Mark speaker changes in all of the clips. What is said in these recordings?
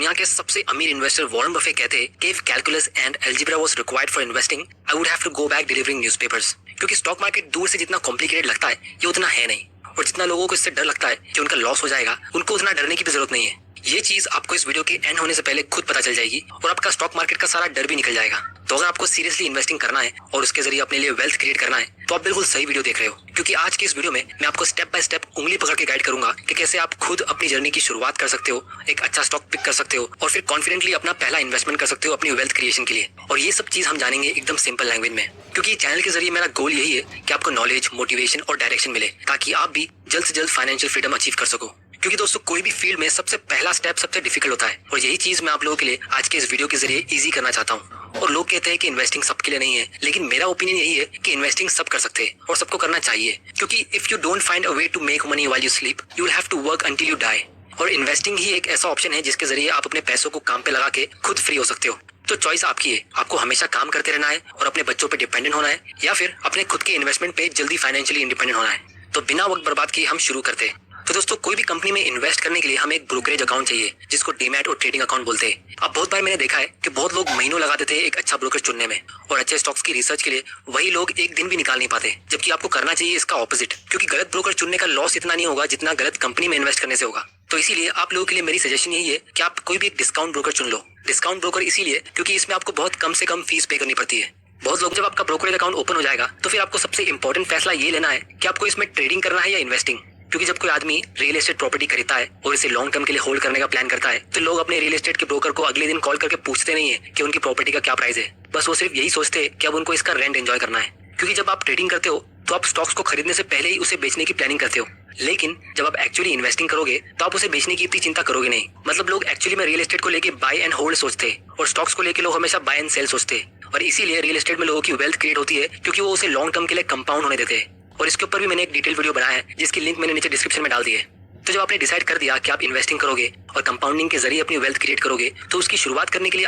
Speaker 1: दुनिया के सबसे अमीर इन्वेस्टर वॉरेन बफे कहते हैं कि if calculus and algebra was required for investing I would have to go back delivering newspapers. क्योंकि स्टॉक मार्केट दूर से जितना कॉम्प्लिकेटेड लगता है ये उतना है नहीं, और जितना लोगों को इससे डर लगता है कि उनका लॉस हो जाएगा, उनको उतना डरने की भी जरूरत नहीं है। ये चीज आपको इस वीडियो के एंड होने से पहले खुद पता चल जाएगी और आपका स्टॉक मार्केट का सारा डर भी निकल जाएगा। तो अगर आपको सीरियसली इन्वेस्टिंग करना है और उसके जरिए अपने लिए वेल्थ क्रिएट करना है तो आप बिल्कुल सही वीडियो देख रहे हो, क्योंकि आज के इस वीडियो में मैं आपको स्टेप बाय स्टेप उंगली पकड़ के गाइड करूंगा कि कैसे आप खुद अपनी जर्नी की शुरुआत कर सकते हो, एक अच्छा स्टॉक पिक कर सकते हो और फिर कॉन्फिडेंटली अपना पहला इन्वेस्टमेंट कर सकते हो अपनी वेल्थ क्रिएशन के लिए। और ये सब चीज हम जानेंगे एकदम सिंपल लैंग्वेज में, क्योंकि चैनल के जरिए मेरा गोल यही है कि आपको नॉलेज, मोटिवेशन और डायरेक्शन मिले ताकि आप भी जल्द से जल्द फाइनेंशियल फ्रीडम अचीव कर सको। क्योंकि दोस्तों कोई भी फील्ड में सबसे पहला स्टेप सबसे डिफिकल्ट होता है, और यही चीज मैं आप लोगों के लिए आज के इस वीडियो के जरिए इजी करना चाहता हूँ। और लोग कहते हैं कि इन्वेस्टिंग सबके लिए नहीं है, लेकिन मेरा ओपिनियन यही है कि इन्वेस्टिंग सब कर सकते हैं और सबको करना चाहिए। क्योंकि if you don't find a way to make money while you sleep you will have to work until you die. और इन्वेस्टिंग ही एक ऐसा ऑप्शन है जिसके जरिए आप अपने पैसों को काम पे लगा के खुद फ्री हो सकते हो। तो चॉइस आपकी है, आपको हमेशा काम करते रहना है और अपने बच्चों पे डिपेंडेंट होना है, या फिर अपने खुद के इन्वेस्टमेंट पे जल्दी फाइनेंशियली इंडिपेंडेंट होना है। तो बिना वक्त बर्बाद किए हम शुरू करते हैं। तो दोस्तों कोई भी कंपनी में इन्वेस्ट करने के लिए हमें एक ब्रोकरेज अकाउंट चाहिए जिसको डीमैट और ट्रेडिंग अकाउंट बोलते हैं। अब बहुत बार मैंने देखा है कि बहुत लोग महीनों लगा देते हैं एक अच्छा ब्रोकर चुनने में, और अच्छे स्टॉक्स की रिसर्च के लिए वही लोग एक दिन भी निकाल नहीं पाते, जबकि आपको करना चाहिए इसका ऑपोजिट। क्योंकि गलत ब्रोकर चुनने का लॉस इतना नहीं होगा जितना गलत कंपनी में इन्वेस्ट करने से होगा। तो इसीलिए आप लोगों के लिए मेरी सजेशन यही है कि आप कोई भी एक डिस्काउंट ब्रोकर चुन लो। डिस्काउंट ब्रोकर इसीलिए क्योंकि इसमें आपको बहुत कम से कम फीस पे करनी पड़ती है। बहुत लोग जब आपका ब्रोकरेज अकाउंट ओपन हो जाएगा तो फिर आपको सबसे इंपॉर्टेंट फैसला ये लेना है कि आपको इसमें ट्रेडिंग करना है या इन्वेस्टिंग। क्योंकि जब कोई आदमी रियल एस्टेट प्रॉपर्टी खरीदता है और इसे लॉन्ग टर्म के लिए होल्ड करने का प्लान करता है तो लोग अपने रियल एस्टेट के ब्रोकर को अगले दिन कॉल करके पूछते नहीं है कि उनकी प्रॉपर्टी का क्या प्राइस है। बस वो सिर्फ यही सोचते हैं कि अब उनको इसका रेंट एंजॉय करना है। क्योंकि जब आप ट्रेडिंग करते हो तो आप स्टॉक्स को खरीदने से पहले ही उसे बेचने की प्लानिंग करते हो, लेकिन जब आप एक्चुअली इन्वेस्टिंग करोगे तो आप उसे बेचने की इतनी चिंता करोगे नहीं। मतलब लोग एक्चुअली में रियल एस्टेट को लेके बाय एंड होल्ड सोचते हैं और स्टॉक्स को लेके लोग हमेशा बाय एंड सेल सोचते हैं। और इसीलिए रियल एस्टेट में लोगों की वेल्थ क्रिएट होती है क्योंकि वो उसे लॉन्ग टर्म के लिए कंपाउंड होने देते हैं। और इसके ऊपर भी मैंने एक डिटेल वीडियो बनाया है जिसकी लिंक मैंने नीचे डिस्क्रिप्शन में डाल दी है। तो जब आपने डिसाइड कर दिया कि आप इन्वेस्टिंग करोगे और कंपाउंडिंग के जरिए अपनी वेल्थ क्रिएट करोगे तो उसकी शुरुआत करने के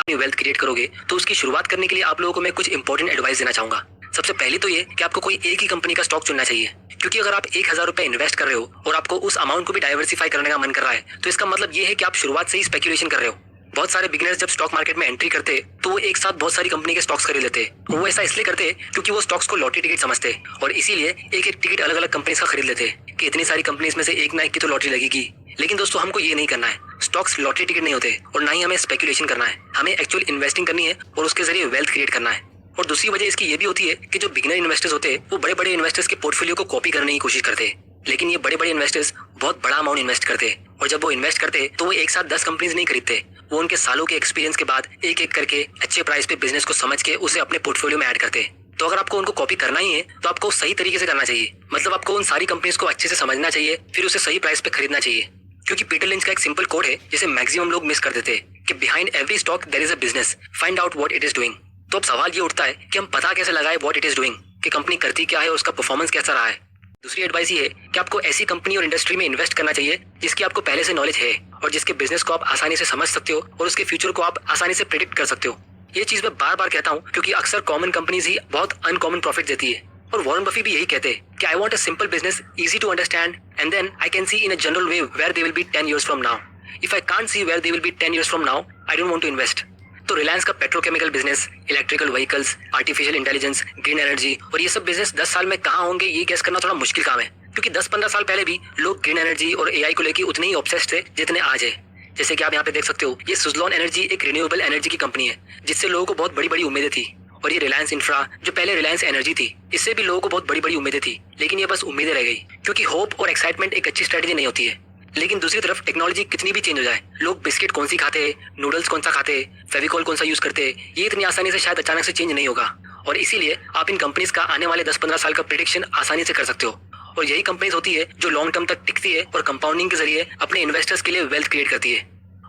Speaker 1: लिए आप लोगों को मैं कुछ इंपॉर्टेंट एडवाइस देना चाहूंगा। सबसे पहले तो ये कि आपको कोई एक ही कंपनी का स्टॉक चुनना चाहिए। क्योंकि अगर आप 1000 रुपए इन्वेस्ट कर रहे हो और आपको उस अमाउंट को भी डाइवर्सिफाई करने का मन कर रहा है तो इसका मतलब ये है कि आप शुरुआत से ही स्पेकुलेशन कर रहे हो। बहुत सारे बिगिनर्स जब स्टॉक मार्केट में एंट्री करते हैं तो वो एक साथ बहुत सारी कंपनी के स्टॉक्स खरीद लेते हैं। वो ऐसा इसलिए करते हैं क्योंकि वो स्टॉक्स को लॉटरी टिकट समझते हैं और इसीलिए एक एक टिकट अलग अलग कंपनीज का खरीद लेते हैं कि इतनी सारी कंपनीज में से एक ना एक की तो लॉटरी लगेगी। लेकिन दोस्तों हमको ये नहीं करना है। स्टॉक्स लॉटरी टिकट नहीं होते और ना ही हमें स्पेकुलेशन करना है। हमें एक्चुअल इन्वेस्टिंग करनी है और उसके जरिए वेल्थ क्रिएट करना है। और दूसरी वजह इसकी ये भी होती है कि जो बिगिनर इन्वेस्टर्स होते हैं वो बड़े बड़े इन्वेस्टर्स के पोर्टफोलियो को कॉपी करने की कोशिश करते हैं, लेकिन ये बड़े बड़े इन्वेस्टर्स बहुत बड़ा अमाउंट इन्वेस्ट करते हैं। और जब वो इन्वेस्ट करते हैं तो वो एक साथ 10 कंपनीज नहीं खरीदते, वो उनके सालों के एक्सपीरियंस के बाद एक एक करके अच्छे प्राइस पे बिजनेस को समझ के उसे अपने पोर्टफोलियो में ऐड करते हैं। तो अगर आपको उनको कॉपी करना ही है तो आपको सही तरीके से करना चाहिए। मतलब आपको उन सारी कंपनीज को अच्छे से समझना चाहिए, फिर उसे सही प्राइस पे खरीदना चाहिए। क्योंकि पीटर लिंच का एक सिंपल कोड है जिसे मैक्सिमम लोग मिस कर देते हैं कि behind every stock there is a business, find out what it is doing. तो अब सवाल ये उठता है कि हम पता कैसे लगाए व्हाट इट इज डूइंग, कि कंपनी करती क्या है और उसका परफॉर्मेंस कैसा रहा है। दूसरी एडवाइस ये है कि आपको ऐसी कंपनी और इंडस्ट्री में इन्वेस्ट करना चाहिए जिसकी आपको पहले से नॉलेज है और जिसके बिजनेस को आप आसानी से समझ सकते हो और उसके फ्यूचर को आप आसानी से प्रेडिक्ट कर सकते हो। ये चीज मैं बार बार कहता हूँ क्योंकि अक्सर कॉमन कंपनीज ही बहुत अनकॉमन प्रॉफिट देती है। और वॉरेन बफे भी यही कहते हैं कि I want a simple business, easy to understand and then I can see in a general way where they will be 10 years from now. If I can't see where they will be 10 years from now, I don't want to invest. तो रिलायंस का petrochemical business, electrical vehicles, artificial intelligence, green energy और ये सब business 10 साल में कहाँ होंगे ये गेस करना थोड़ा मुश्किल काम है। क्योंकि 10-15 साल पहले भी लोग ग्रीन एनर्जी और एआई को लेकर उतने ही ऑब्सेस्ड थे जितने आज है। जैसे कि आप यहाँ पे देख सकते हो, ये सुजलॉन एनर्जी एक रिन्यूएबल एनर्जी की कंपनी है जिससे लोगों को बहुत बड़ी बड़ी उम्मीदें थी। और ये रिलायंस इंफ्रा जो पहले रिलायंस एनर्जी थी, इससे भी लोगों को बहुत बड़ी बड़ी उम्मीदें थी, लेकिन ये बस उम्मीदें रह गई। क्योंकि होप और एक्साइटमेंट एक अच्छी स्ट्रेटेजी नहीं होती है। लेकिन दूसरी तरफ टेक्नोलॉजी कितनी भी चेंज हो जाए, लोग बिस्किट कौन सी खाते हैं, नूडल्स कौन सा खाते हैं, फेविकॉल कौन सा यूज करते हैं, ये इतनी आसानी से शायद अचानक से चेंज नहीं होगा। और इसीलिए आप इन कंपनीज का आने वाले 10-15 साल का प्रेडिक्शन आसानी से कर सकते हो। और यही कंपनीज होती है जो लॉन्ग टर्म तक टिकती है और कंपाउंडिंग के जरिए अपने इन्वेस्टर्स के लिए वेल्थ क्रिएट करती है।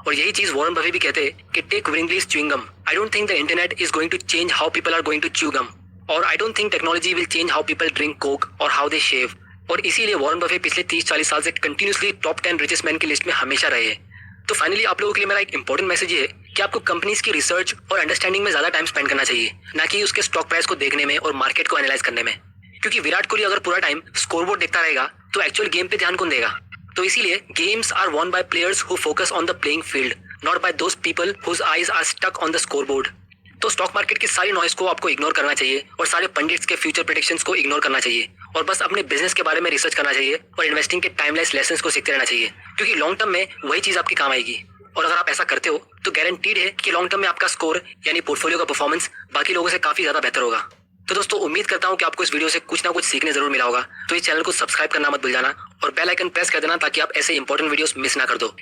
Speaker 1: और यही चीज वॉरेन बफे भी कहते हैं कि take Wrigley's chewing gum, I don't think the internet is going to change how people are going to chew gum, और I don't think technology will change how people drink Coke और how they shave. और इसीलिए Warren Buffett पिछले 30-40 साल से continuously top 10 richest man की list में हमेशा रहे हैं। तो फाइनली आप लोगों के लिए मेरा एक इंपॉर्टेंट मैसेज ये है कि आपको कंपनीज की रिसर्च और अंडरस्टैंडिंग में ज्यादा टाइम स्पेंड करना चाहिए, ना कि उसके स्टॉक प्राइस को देखने में और मार्केट को एनालाइज करने में। क्योंकि विराट कोहली अगर पूरा टाइम स्कोरबोर्ड देखता रहेगा तो एक्चुअल गेम पे ध्यान कौन देगा। तो इसीलिए games are won by players who focus on the playing field, not by those people whose eyes are stuck on the score board. तो स्टॉक मार्केट की सारी नॉइज को आपको इग्नोर करना चाहिए और सारे पंडित्स के फ्यूचर प्रेडिक्शंस को इग्नोर करना चाहिए और बस अपने बिजनेस के बारे में रिसर्च करना चाहिए और इन्वेस्टिंग के टाइमलेस लेसन्स को सीखते रहना चाहिए, क्योंकि लॉन्ग टर्म में वही चीज आपके काम आएगी। और अगर आप ऐसा करते हो तो गारंटीड है कि लॉन्ग टर्म में आपका स्कोर यानी पोर्टफोलियो का परफॉर्मेंस बाकी लोगों से काफी ज्यादा बेहतर होगा। तो दोस्तों, उम्मीद करता हूं कि आपको इस वीडियो से कुछ ना कुछ सीखने जरूर मिला होगा। तो इस चैनल को सब्सक्राइब करना मत भूल जाना और बेल आइकन प्रेस कर देना ताकि आप ऐसे इंपॉर्टेंट वीडियोस मिस ना कर दो।